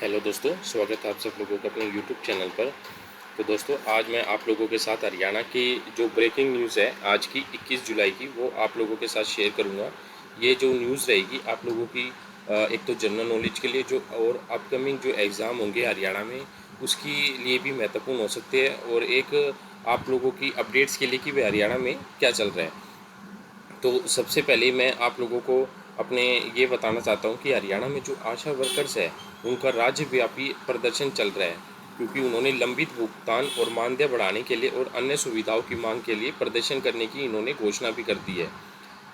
Hello दोस्तों, स्वागत है आप सब लोगों का अपने यूट्यूब चैनल पर। तो दोस्तों, आज मैं आप लोगों के साथ हरियाणा की जो ब्रेकिंग न्यूज़ है आज की 21 जुलाई की, वो आप लोगों के साथ शेयर करूंगा। ये जो न्यूज़ रहेगी आप लोगों की एक तो जनरल नॉलेज के लिए जो और अपकमिंग जो एग्ज़ाम होंगे हरियाणा में उसके लिए भी महत्वपूर्ण हो सकते हैं, और एक आप लोगों की अपडेट्स के लिए कि वे हरियाणा में क्या चल रहा है। तो सबसे पहले मैं आप लोगों को अपने ये बताना चाहता हूँ कि हरियाणा में जो आशा वर्कर्स है उनका राज्यव्यापी प्रदर्शन चल रहा है, क्योंकि उन्होंने लंबित भुगतान और मानदेय बढ़ाने के लिए और अन्य सुविधाओं की मांग के लिए प्रदर्शन करने की इन्होंने घोषणा भी कर दी है।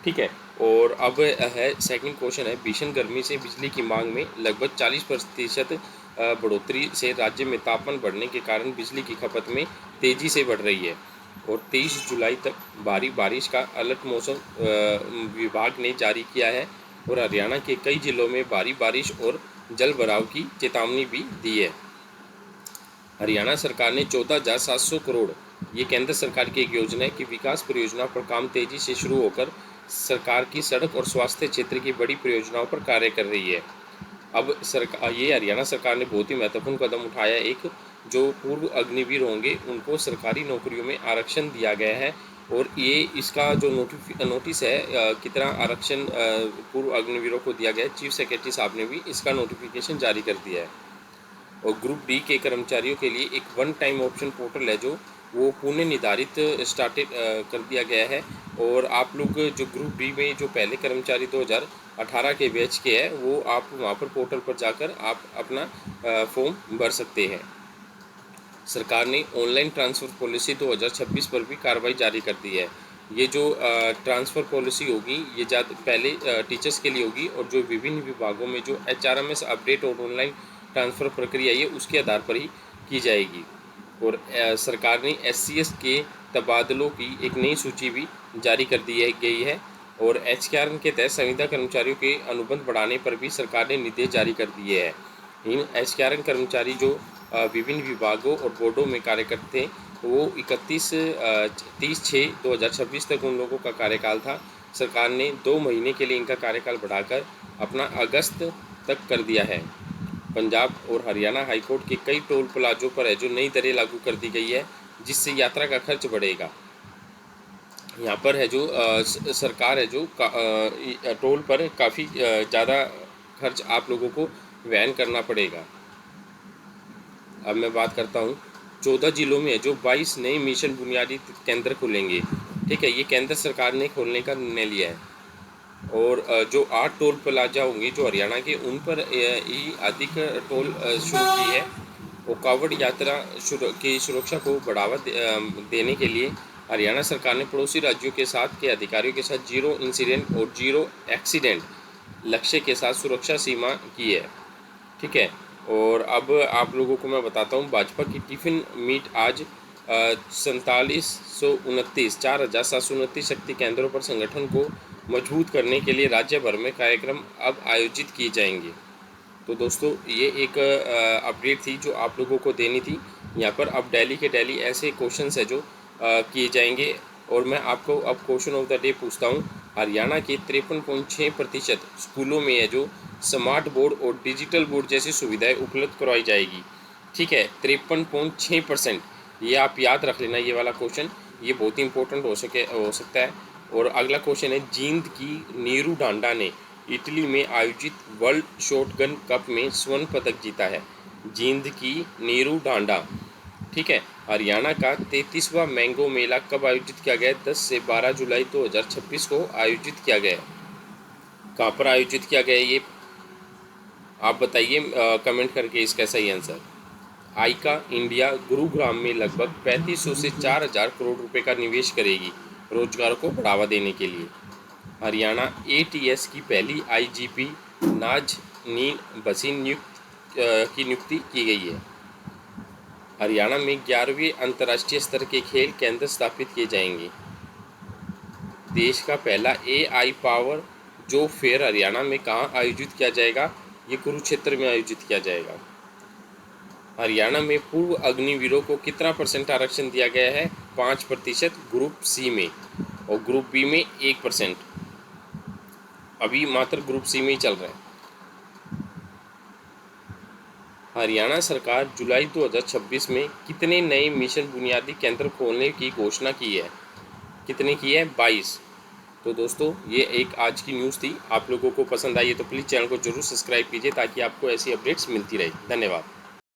ठीक है। और अब है सेकंड क्वेश्चन है, भीषण गर्मी से बिजली की मांग में लगभग 40% बढ़ोतरी से राज्य में तापमान बढ़ने के कारण बिजली की खपत में तेज़ी से बढ़ रही है, और 23 जुलाई तक भारी बारिश का अलर्ट मौसम विभाग ने जारी किया है, और हरियाणा के कई जिलों में भारी बारिश और जल भराव की चेतावनी भी दी है। हरियाणा सरकार ने 14,700 करोड़, ये केंद्र सरकार की एक योजना है कि विकास परियोजना पर काम तेजी से शुरू होकर सरकार की सड़क और स्वास्थ्य क्षेत्र की बड़ी परियोजनाओं पर कार्य कर रही है। अब सरकार, ये हरियाणा सरकार ने बहुत ही महत्वपूर्ण कदम उठाया। एक जो पूर्व अग्निवीर होंगे उनको सरकारी नौकरियों में आरक्षण दिया गया है, और ये इसका जो नोटिस है कितना आरक्षण पूर्व अग्निवीरों को दिया गया है, चीफ सेक्रेटरी साहब ने भी इसका नोटिफिकेशन जारी कर दिया है। और ग्रुप डी के कर्मचारियों के लिए एक वन टाइम ऑप्शन पोर्टल है जो वो पुनः निर्धारित स्टार्टेड कर दिया गया है, और आप लोग जो ग्रुप डी में जो पहले कर्मचारी 2018 के बैच के हैं वो आप वहाँ पर पोर्टल पर जाकर आप अपना फॉर्म भर सकते हैं। सरकार ने ऑनलाइन ट्रांसफ़र पॉलिसी 2026 पर भी कार्रवाई जारी कर दी है। ये जो ट्रांसफ़र पॉलिसी होगी ये ज़्यादा पहले टीचर्स के लिए होगी, और जो विभिन्न विभागों में जो HRMS अपडेट और ऑनलाइन ट्रांसफ़र प्रक्रिया ये उसके आधार पर ही की जाएगी। और सरकार ने SCS के तबादलों की एक नई सूची भी जारी कर दी गई है, और HKRN के तहत संविदा कर्मचारियों के अनुबंध बढ़ाने पर भी सरकार ने निर्देश जारी कर दिए हैं। इन HKRN कर्मचारी जो विभिन्न विभागों और बोर्डों में कार्य करते हैं वो 30/6/2026 तक उन लोगों का कार्यकाल था। सरकार ने 2 महीने के लिए इनका कार्यकाल बढ़ाकर अपना अगस्त तक कर दिया है। पंजाब और हरियाणा हाईकोर्ट के कई टोल प्लाजों पर है जो नई दरें लागू कर दी गई है, जिससे यात्रा का खर्च बढ़ेगा। यहाँ पर है जो सरकार है जो टोल पर काफ़ी ज़्यादा खर्च आप लोगों को वहन करना पड़ेगा। अब मैं बात करता हूँ, 14 जिलों में जो 22 नए मिशन बुनियादी केंद्र खुलेंगे। ठीक है, ये केंद्र सरकार ने खोलने का निर्णय लिया है। और जो 8 टोल प्लाजा होंगे जो हरियाणा के, उन पर ही अधिक टोल शुरू की है। और कावड़ यात्रा की सुरक्षा को बढ़ावा देने के लिए हरियाणा सरकार ने पड़ोसी राज्यों के साथ के अधिकारियों के साथ जीरो इंसिडेंट और जीरो एक्सीडेंट लक्ष्य के साथ सुरक्षा सीमा की है। ठीक है। और अब आप लोगों को मैं बताता हूँ, भाजपा की टिफ़िन मीट आज 4,729 शक्ति केंद्रों पर संगठन को मजबूत करने के लिए राज्य भर में कार्यक्रम अब आयोजित किए जाएंगे। तो दोस्तों, ये एक अपडेट थी जो आप लोगों को देनी थी। यहाँ पर अब डेली के डेली ऐसे क्वेश्चंस है जो किए जाएंगे, और मैं आपको अब क्वेश्चन ऑफ द डे पूछता हूँ। हरियाणा के 53.6% स्कूलों में है जो स्मार्ट बोर्ड और डिजिटल बोर्ड जैसी सुविधाएं उपलब्ध करवाई जाएगी। ठीक है, 53.6%, ये आप याद रख लेना ये वाला क्वेश्चन, ये बहुत ही इंपॉर्टेंट हो सकता है। और अगला क्वेश्चन है, जींद की नीरू ढांडा ने इटली में आयोजित वर्ल्ड शॉटगन कप में स्वर्ण पदक जीता है। जींद की नीरू ढांडा। ठीक है। हरियाणा का 33वां मैंगो मेला कब आयोजित किया गया? 10 से 12 जुलाई 2026 को आयोजित किया गया। कहाँ पर आयोजित किया गया ये आप बताइए कमेंट करके इसका सही आंसर। आइका इंडिया गुरुग्राम में लगभग 3500 से 4000 करोड़ रुपए का निवेश करेगी रोजगार को बढ़ावा देने के लिए। हरियाणा ATS की पहली IGP नाजनीन भसीन की नियुक्ति की गई है। हरियाणा में 11वें अंतर्राष्ट्रीय स्तर के खेल केंद्र स्थापित किए जाएंगे। देश का पहला AI पावर जो फेयर हरियाणा में कहाँ आयोजित किया जाएगा? ये कुरुक्षेत्र में आयोजित किया जाएगा। हरियाणा में पूर्व अग्निवीरों को कितना % आरक्षण दिया गया है? 5% ग्रुप C में, और ग्रुप B में 1%। अभी मात्र ग्रुप C में ही चल रहा है। हरियाणा सरकार जुलाई 2026 में कितने नए मिशन बुनियादी केंद्र खोलने की घोषणा की है? कितने की है? 22। तो दोस्तों ये एक आज की न्यूज़ थी। आप लोगों को पसंद आई है तो प्लीज़ चैनल को जरूर सब्सक्राइब कीजिए ताकि आपको ऐसी अपडेट्स मिलती रहे। धन्यवाद।